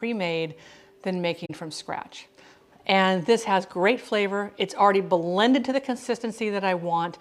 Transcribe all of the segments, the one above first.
pre-made than making from scratch. And this has great flavor. It's already blended to the consistency that I want.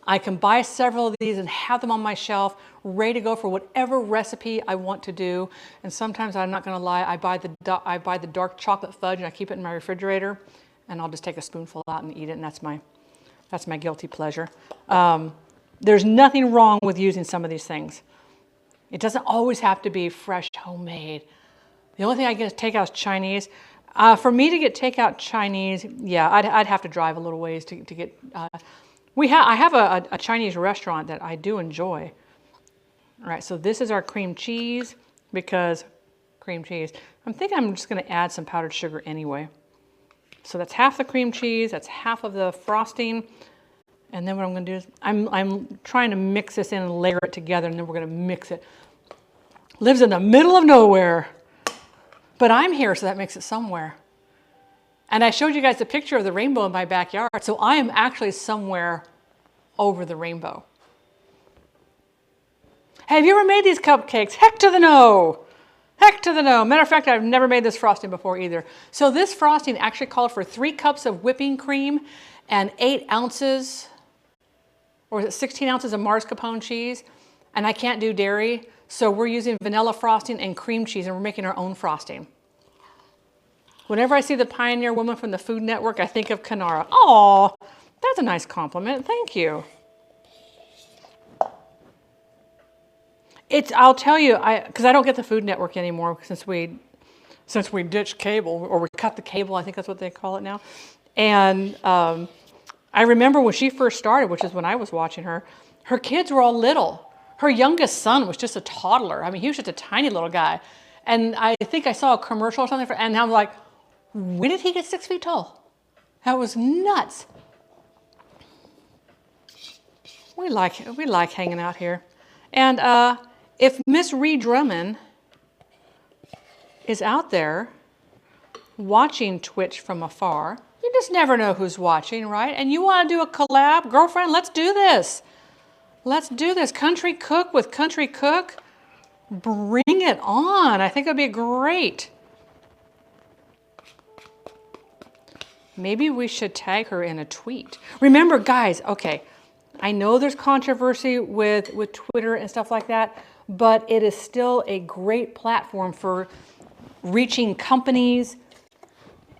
I can buy several of these and have them on my shelf, ready to go for whatever recipe I want to do. And sometimes, I'm not gonna lie, I buy the dark chocolate fudge and I keep it in my refrigerator, and I'll just take a spoonful out and eat it, and that's my guilty pleasure. There's nothing wrong with using some of these things. It doesn't always have to be fresh, homemade. The only thing I get to take out is Chinese. For me to get takeout Chinese, yeah, I'd have to drive a little ways to get. I have a Chinese restaurant that I do enjoy. All right, so this is our cream cheese, because cream cheese. I'm thinking I'm just going to add some powdered sugar anyway. So that's half the cream cheese, that's half of the frosting. And then what I'm going to do is I'm trying to mix this in and layer it together, and then we're going to mix it. Lives in the middle of nowhere. But I'm here, so that makes it somewhere. And I showed you guys a picture of the rainbow in my backyard, so I am actually somewhere over the rainbow. Have you ever made these cupcakes? Heck to the no! Heck to the no. Matter of fact, I've never made this frosting before either. So this frosting actually called for 3 cups of whipping cream and 8 ounces, or is it 16 ounces of mascarpone cheese? And I can't do dairy, so we're using vanilla frosting and cream cheese, and we're making our own frosting. Whenever I see the Pioneer Woman from the Food Network, I think of Kanara. Aw, that's a nice compliment. Thank you. I'll tell you, because I don't get the Food Network anymore since we ditched cable, or we cut the cable, I think that's what they call it now. And I remember when she first started, which is when I was watching her, her kids were all little. Her youngest son was just a toddler. I mean, he was just a tiny little guy. And I think I saw a commercial or something, and I'm like, when did he get 6 feet tall? That was nuts. We like hanging out here. And if Miss Ree Drummond is out there watching Twitch from afar, you just never know who's watching, right? And you want to do a collab? Girlfriend, let's do this. Let's do this. Country Cook with Country Cook. Bring it on. I think it would be great. Maybe we should tag her in a tweet. Remember, guys, okay, I know there's controversy with Twitter and stuff like that, but it is still a great platform for reaching companies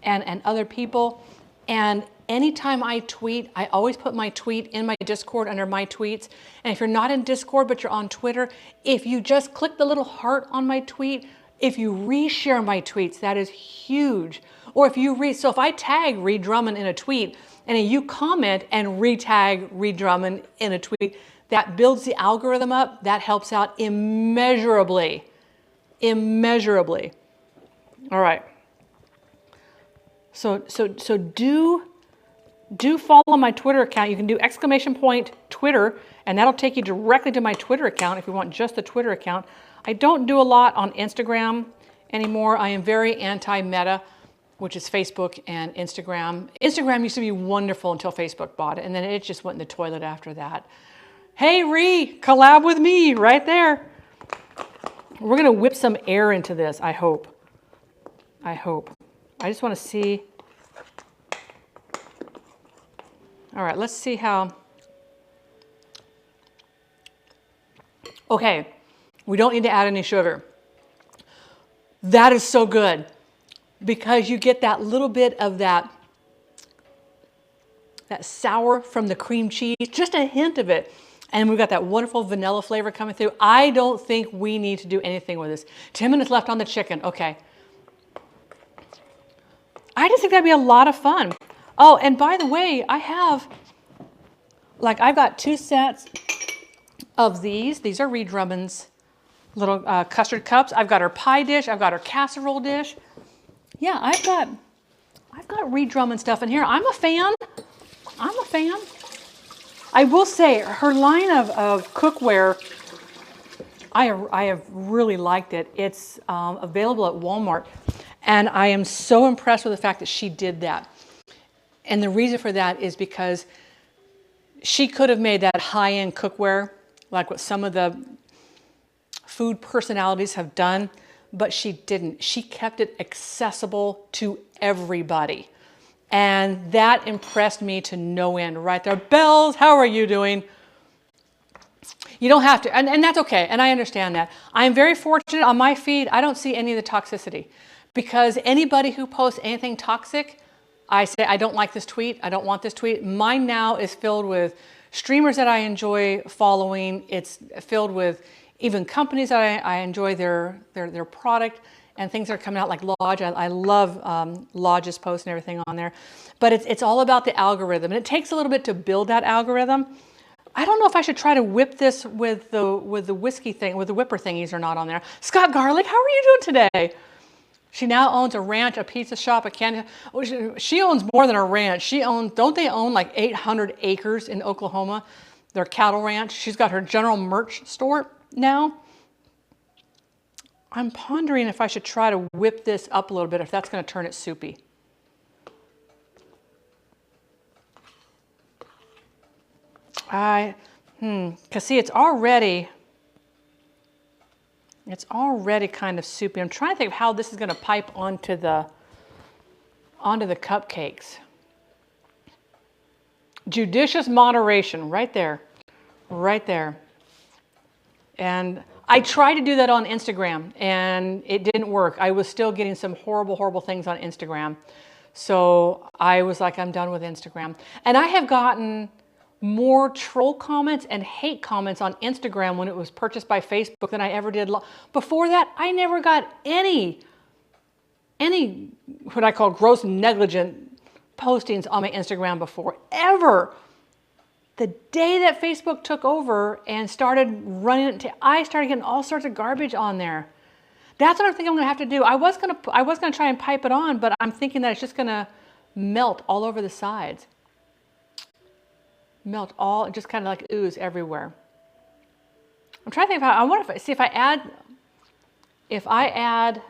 and other people. And anytime I tweet, I always put my tweet in my Discord under my tweets. And if you're not in Discord, but you're on Twitter, if you just click the little heart on my tweet, if you reshare my tweets, that is huge. Or so if I tag Ree Drummond in a tweet, and then you comment and re-tag Ree Drummond in a tweet, that builds the algorithm up. That helps out immeasurably. Immeasurably. All right. So do follow my Twitter account. You can do !Twitter, and that'll take you directly to my Twitter account if you want just the Twitter account. I don't do a lot on Instagram anymore. I am very anti-meta, which is Facebook and Instagram. Instagram used to be wonderful until Facebook bought it, and then it just went in the toilet after that. Hey, Ree, collab with me right there. We're going to whip some air into this, I hope. I hope. I just want to see. All right, let's see how. Okay, we don't need to add any sugar. That is so good because you get that little bit of that sour from the cream cheese, just a hint of it. And we've got that wonderful vanilla flavor coming through. I don't think we need to do anything with this. 10 minutes left on the chicken. Okay. I just think that'd be a lot of fun. Oh, and by the way, I've got 2 sets of these. These are Ree Drummond's little custard cups. I've got her pie dish. I've got her casserole dish. Yeah, I've got Ree Drummond stuff in here. I'm a fan. I will say her line of cookware, I have really liked it. It's available at Walmart. And I am so impressed with the fact that she did that. And the reason for that is because she could have made that high-end cookware, like what some of the food personalities have done. but she didn't. She kept it accessible to everybody. And that impressed me to no end right there. Bells, how are you doing? You don't have to, and that's okay, and I understand that. I'm very fortunate on my feed, I don't see any of the toxicity, because anybody who posts anything toxic, I say, I don't like this tweet, I don't want this tweet. Mine now is filled with streamers that I enjoy following. It's filled with even companies that I enjoy their product, and things that are coming out like Lodge. I love Lodge's posts and everything on there. But it's all about the algorithm, and it takes a little bit to build that algorithm. I don't know if I should try to whip this with the whiskey thing, with the whipper thingies or not on there. Scott Garlic, how are you doing today? She now owns a ranch, a pizza shop, a candy. Oh, she owns more than a ranch. She owns, don't they own like 800 acres in Oklahoma? Their cattle ranch. She's got her general merch store now. I'm pondering if I should try to whip this up a little bit, if that's going to turn it soupy. Because see, it's already kind of soupy. I'm trying to think of how this is going to pipe onto the cupcakes. Judicious moderation, right there, right there. And I tried to do that on Instagram, and it didn't work. I was still getting some horrible, horrible things on Instagram. So I was like, I'm done with Instagram. And I have gotten more troll comments and hate comments on Instagram when it was purchased by Facebook than I ever did. Before that, I never got any what I call gross negligent postings on my Instagram before, ever. The day that Facebook took over and started running it, I started getting all sorts of garbage on there. That's what I'm thinking I'm gonna have to do. I was gonna try and pipe it on, but I'm thinking that it's just gonna melt all over the sides. Melt all, just kind of like ooze everywhere. I'm trying to think of how, I wonder if, see if I add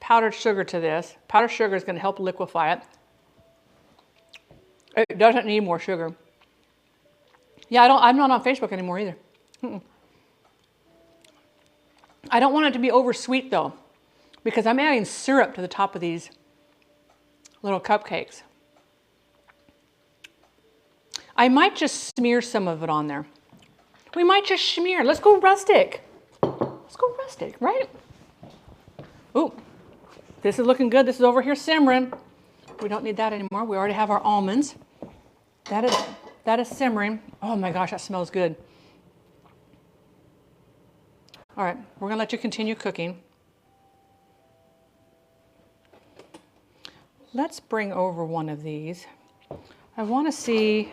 powdered sugar to this. Powdered sugar is going to help liquefy it. It doesn't need more sugar. Yeah, I'm not on Facebook anymore either. I don't want it to be over sweet though, because I'm adding syrup to the top of these little cupcakes. I might just smear some of it on there. We might just smear. Let's go rustic. Let's go rustic, right? Ooh, this is looking good. This is over here simmering. We don't need that anymore. We already have our almonds. That is simmering. Oh my gosh, that smells good. All right, we're gonna let you continue cooking. Let's bring over one of these. I want to see.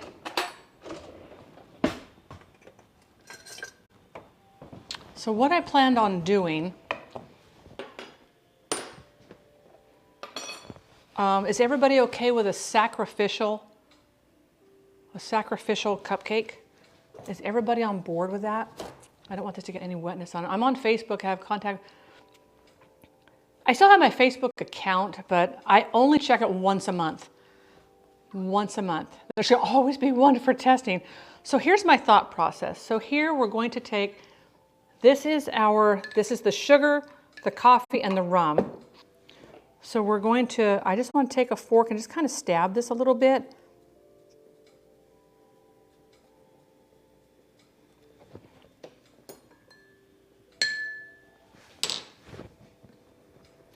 So what I planned on doing is everybody okay with a sacrificial cupcake? Is everybody on board with that? I don't want this to get any wetness on it. I'm on Facebook, I have contact. I still have my Facebook account, but I only check it once a month. Once a month. There should always be one for testing. So here's my thought process. So here we're going to take, this is the sugar, the coffee, and the rum. So we're going to, I just want to take a fork and just kind of stab this a little bit.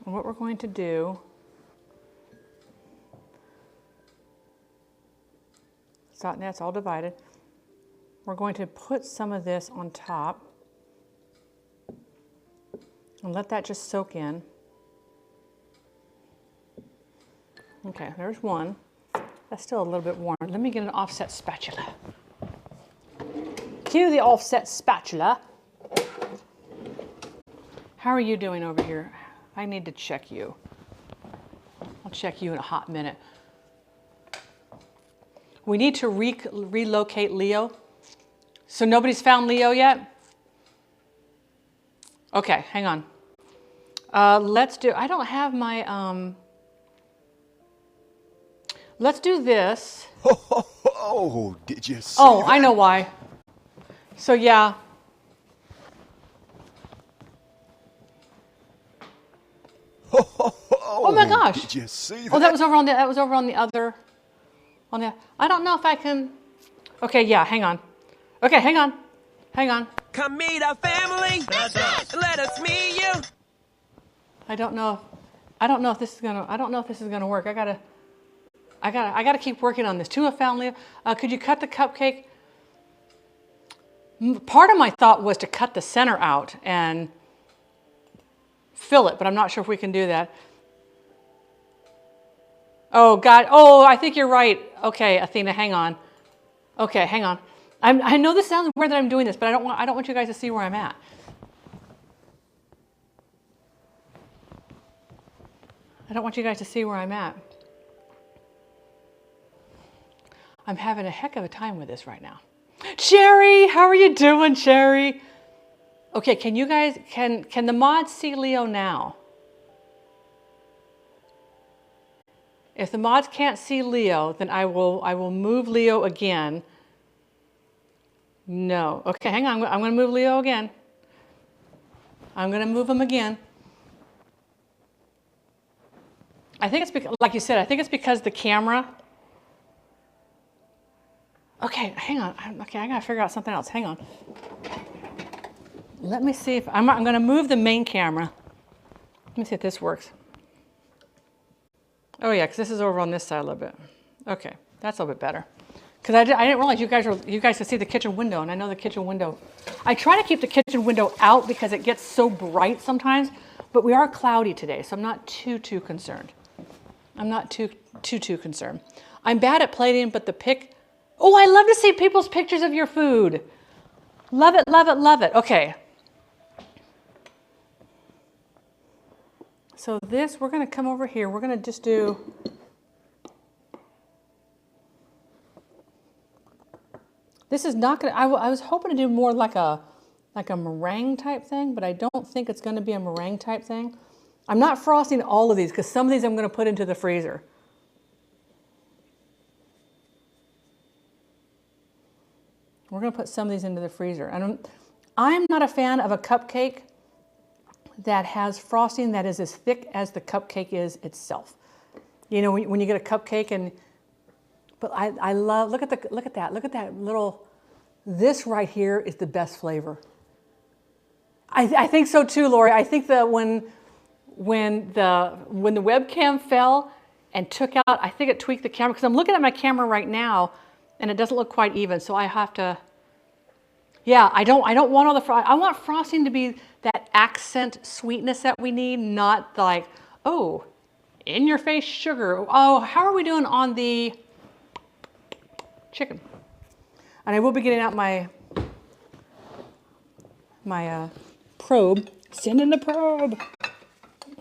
And what we're going to do, that's all divided. We're going to put some of this on top and let that just soak in. Okay, there's one. That's still a little bit warm. Let me get an offset spatula. Cue the offset spatula. How are you doing over here? I need to check you. I'll check you in a hot minute. We need to relocate Leo. So nobody's found Leo yet? Okay, hang on. Let's do, I don't have my, let's do this. Oh, did you see Oh, that? I know why. So yeah. Oh my gosh. Did you see that? Oh, that was over on the other, I don't know if I can, okay, yeah, hang on. Okay, hang on. Come meet our family. Let us meet you. I don't know if this is gonna work. I gotta keep working on this. To a family, could you cut the cupcake? Part of my thought was to cut the center out and fill it, but I'm not sure if we can do that. Oh God, oh, I think you're right. Okay, Athena, hang on. Okay, hang on. I know this sounds weird that I'm doing this, but I don't want you guys to see where I'm at. I don't want you guys to see where I'm at. I'm having a heck of a time with this right now. Cherry, how are you doing, Cherry? Okay, can you guys, can the mods see Leo now? If the mods can't see Leo, then I will move Leo again. No. Okay, hang on. I'm going to move Leo again. I'm going to move him again. I think it's because, like you said, I think it's because the camera. Okay, hang on. Okay, I got to figure out something else. Hang on. Let me see if I'm going to move the main camera. Let me see if this works. Oh yeah, because this is over on this side a little bit. Okay, that's a little bit better. Because I didn't realize you guys could see the kitchen window, and I know the kitchen window. I try to keep the kitchen window out because it gets so bright sometimes, but we are cloudy today, so I'm not too concerned. I'm not too concerned. I'm bad at plating, but the pic. Oh, I love to see people's pictures of your food. Love it, love it, love it. Okay. So this, we're going to come over here. We're going to just do. This is not going to, I was hoping to do more like a meringue type thing, but I don't think it's going to be a meringue type thing. I'm not frosting all of these because some of these I'm going to put into the freezer. We're going to put some of these into the freezer. And I'm not a fan of a cupcake that has frosting that is as thick as the cupcake is itself. You know, when you get a cupcake and, but I love, look at that little, this right here is the best flavor. I think so too, Lori. I think that when the webcam fell and took out, I think it tweaked the camera, because I'm looking at my camera right now and it doesn't look quite even, so I have to, yeah, I don't want all the frosting. I want frosting to be that accent sweetness that we need, not like, oh, in your face sugar. Oh, how are we doing on the chicken? And I will be getting out my probe. Send in the probe.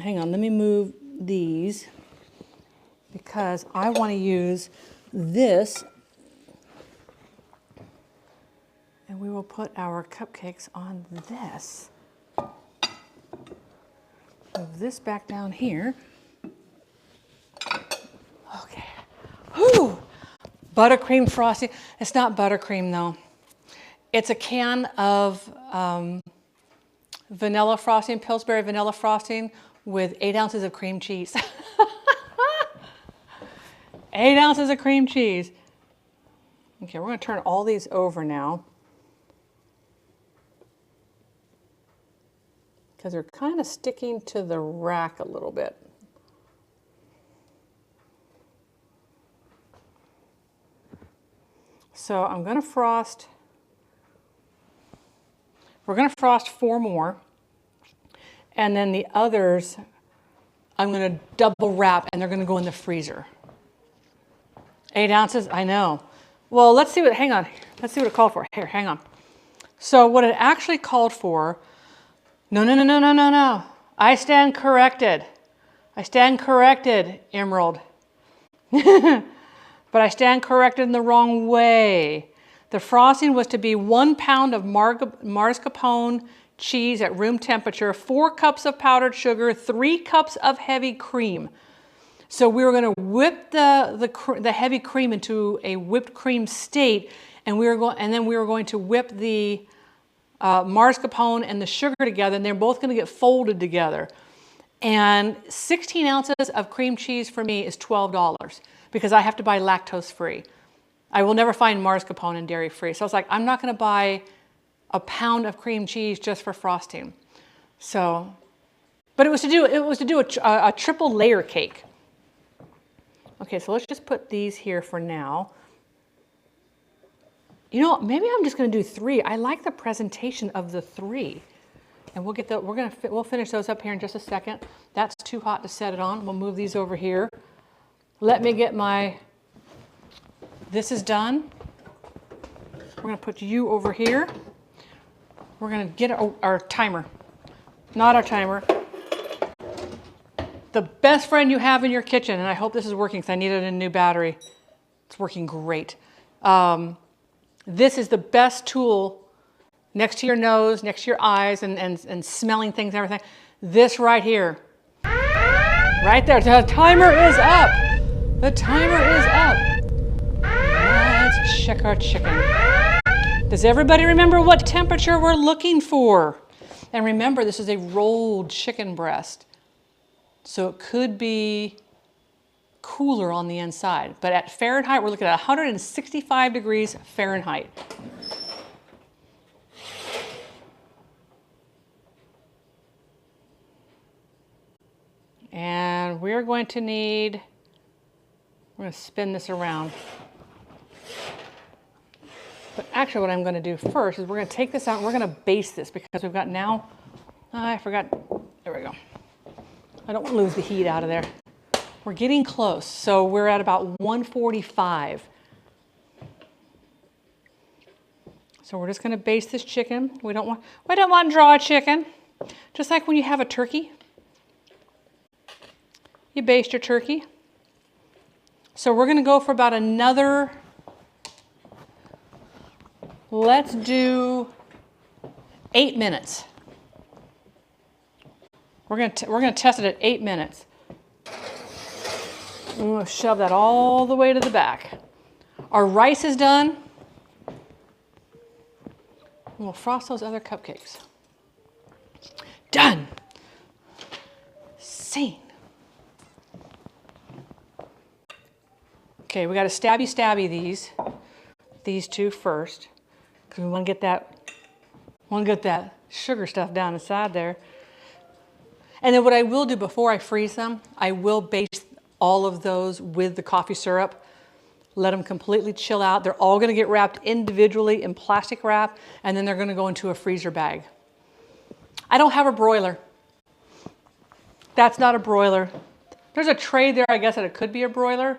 Hang on, let me move these because I want to use this. And we will put our cupcakes on this. Move this back down here. Okay. Whew. Buttercream frosting. It's not buttercream though. It's a can of vanilla frosting, Pillsbury vanilla frosting with 8 ounces of cream cheese. 8 ounces of cream cheese. Okay, we're going to turn all these over now, because they're kind of sticking to the rack a little bit. So I'm going to frost. We're going to frost 4 more. And then the others, I'm going to double wrap and they're going to go in the freezer. 8 ounces, I know. Well, let's see what, hang on. Let's see what it called for. Here, hang on. So what it actually called for, no. I stand corrected. I stand corrected, Emerald. But I stand corrected in the wrong way. The frosting was to be 1 pound of mascarpone cheese at room temperature, 4 cups of powdered sugar, 3 cups of heavy cream. So we were going to whip the heavy cream into a whipped cream state, and then we were going to whip the mascarpone and the sugar together, and they're both going to get folded together. And 16 ounces of cream cheese for me is $12 because I have to buy lactose free. I will never find mascarpone and dairy free. So I was like, I'm not going to buy a pound of cream cheese just for frosting. So, but it was to do a triple layer cake. Okay, so let's just put these here for now. You know, maybe I'm just going to do 3. I like the presentation of the 3. And we'll finish those up here in just a second. That's too hot to set it on. We'll move these over here. Let me get this is done. We're going to put you over here. We're going to get our timer. Not our timer. The best friend you have in your kitchen, and I hope this is working because I needed a new battery. It's working great. This is the best tool next to your nose, next to your eyes, and smelling things and everything. This right here. Right there. The timer is up. The timer is up. Let's check our chicken. Does everybody remember what temperature we're looking for? And remember, this is a rolled chicken breast. So it could be cooler on the inside. But at Fahrenheit, we're looking at 165 degrees Fahrenheit. And we're going to spin this around. But actually what I'm going to do first is we're going to take this out and we're going to baste this because we've got now, I forgot, there we go. I don't want to lose the heat out of there. We're getting close. So we're at about 145. So we're just going to baste this chicken. We don't want dry chicken. Just like when you have a turkey. You baste your turkey. So we're going to go for about another, let's do 8 minutes. We're going to test it at 8 minutes. I'm going to shove that all the way to the back. Our rice is done. And we'll frost those other cupcakes. Done. Scene. Okay, we got to stabby these two first, because we want to get that sugar stuff down inside there. And then what I will do before I freeze them, I will baste all of those with the coffee syrup. Let them completely chill out. They're all going to get wrapped individually in plastic wrap, and then they're going to go into a freezer bag. I don't have a broiler. That's not a broiler. There's a tray there, I guess, that it could be a broiler,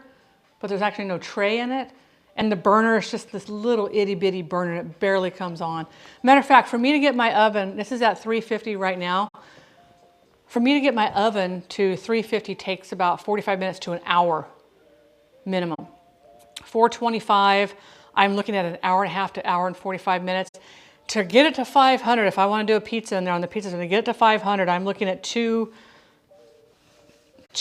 but there's actually no tray in it. And the burner is just this little itty bitty burner. It barely comes on. Matter of fact, for me to get my oven, this is at 350 right now. For me to get my oven to 350 takes about 45 minutes to an hour minimum. 425, I'm looking at an hour and a half to hour and 45 minutes. To get it to 500, if I want to do a pizza in there on the pizza, to get it to 500, I'm looking at two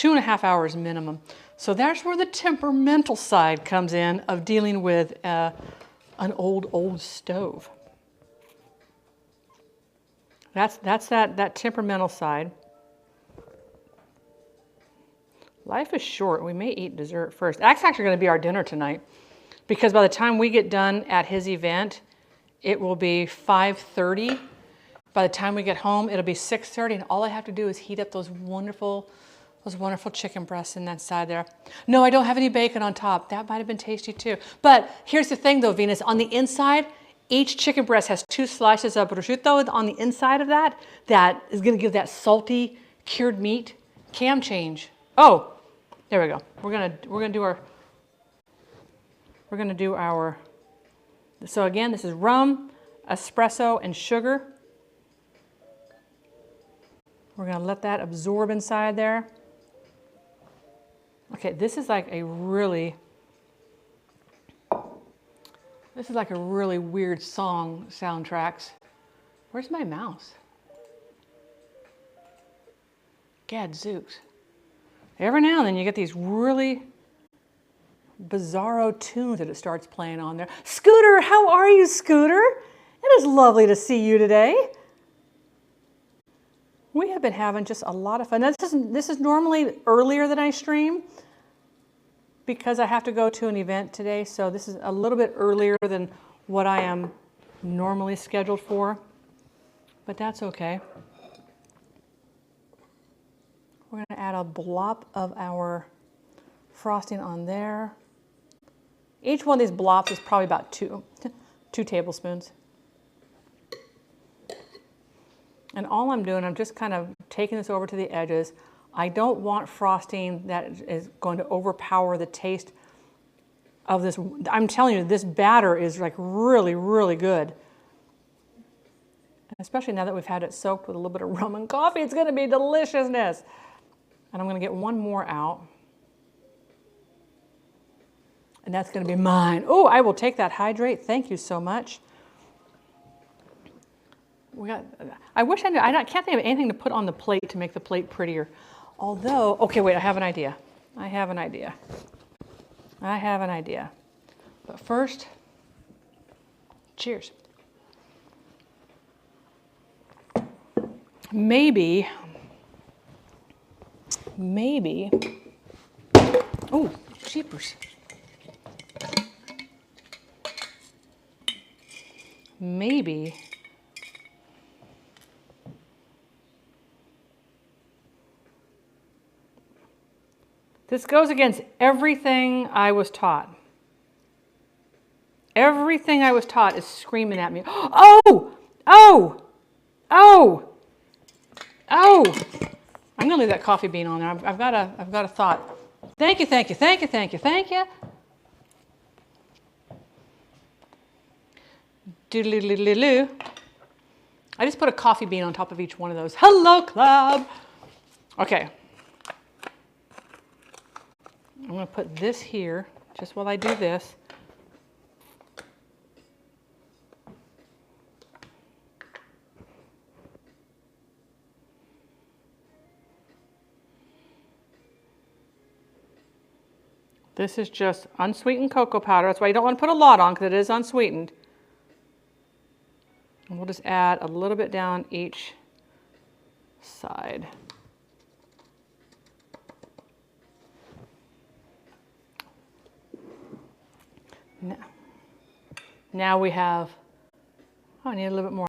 and a half hours minimum. So that's where the temperamental side comes in of dealing with an old stove. That's that temperamental side. Life is short. We may eat dessert first. That's actually going to be our dinner tonight, because by the time we get done at his event, it will be 5:30. By the time we get home, it'll be 6:30, and all I have to do is heat up those wonderful chicken breasts in that side there. No, I don't have any bacon on top. That might have been tasty too. But here's the thing though, Venus, on the inside, each chicken breast has 2 slices of prosciutto on the inside of that. That is going to give that salty cured meat. Cam change. Oh, there we go. We're gonna do our. So again, this is rum, espresso, and sugar. We're gonna let that absorb inside there. Okay, this is like a really weird song soundtracks. Where's my mouse? Gadzooks. Every now and then you get these really bizarro tunes that it starts playing on there. Scooter, how are you, Scooter? It is lovely to see you today. We have been having just a lot of fun. Now, this is normally earlier than I stream because I have to go to an event today, so this is a little bit earlier than what I am normally scheduled for, but that's okay. We're going to add a blob of our frosting on there. Each one of these blobs is probably about two tablespoons. And all I'm doing, I'm just kind of taking this over to the edges. I don't want frosting that is going to overpower the taste of this. I'm telling you, this batter is like really, really good. Especially now that we've had it soaked with a little bit of rum and coffee, it's going to be deliciousness. And I'm going to get one more out. And that's going to be mine. Oh, I will take that hydrate. Thank you so much. I wish I knew. I can't think of anything to put on the plate to make the plate prettier. Although, okay, wait, I have an idea. I have an idea. But first, cheers. Maybe, oh, jeepers. Maybe this goes against everything I was taught. Everything I was taught is screaming at me. Oh! Oh! Oh! Oh! I'm gonna leave that coffee bean on there. I've got a thought. Thank you, thank you, thank you, thank you, thank you. Doodle-doodle-doodle-doo. I just put a coffee bean on top of each one of those. Hello, club. Okay. I'm going to put this here, just while I do this. This is just unsweetened cocoa powder. That's why you don't want to put a lot on, because it is unsweetened. And we'll just add a little bit down each side. Now we have, oh, I need a little bit more.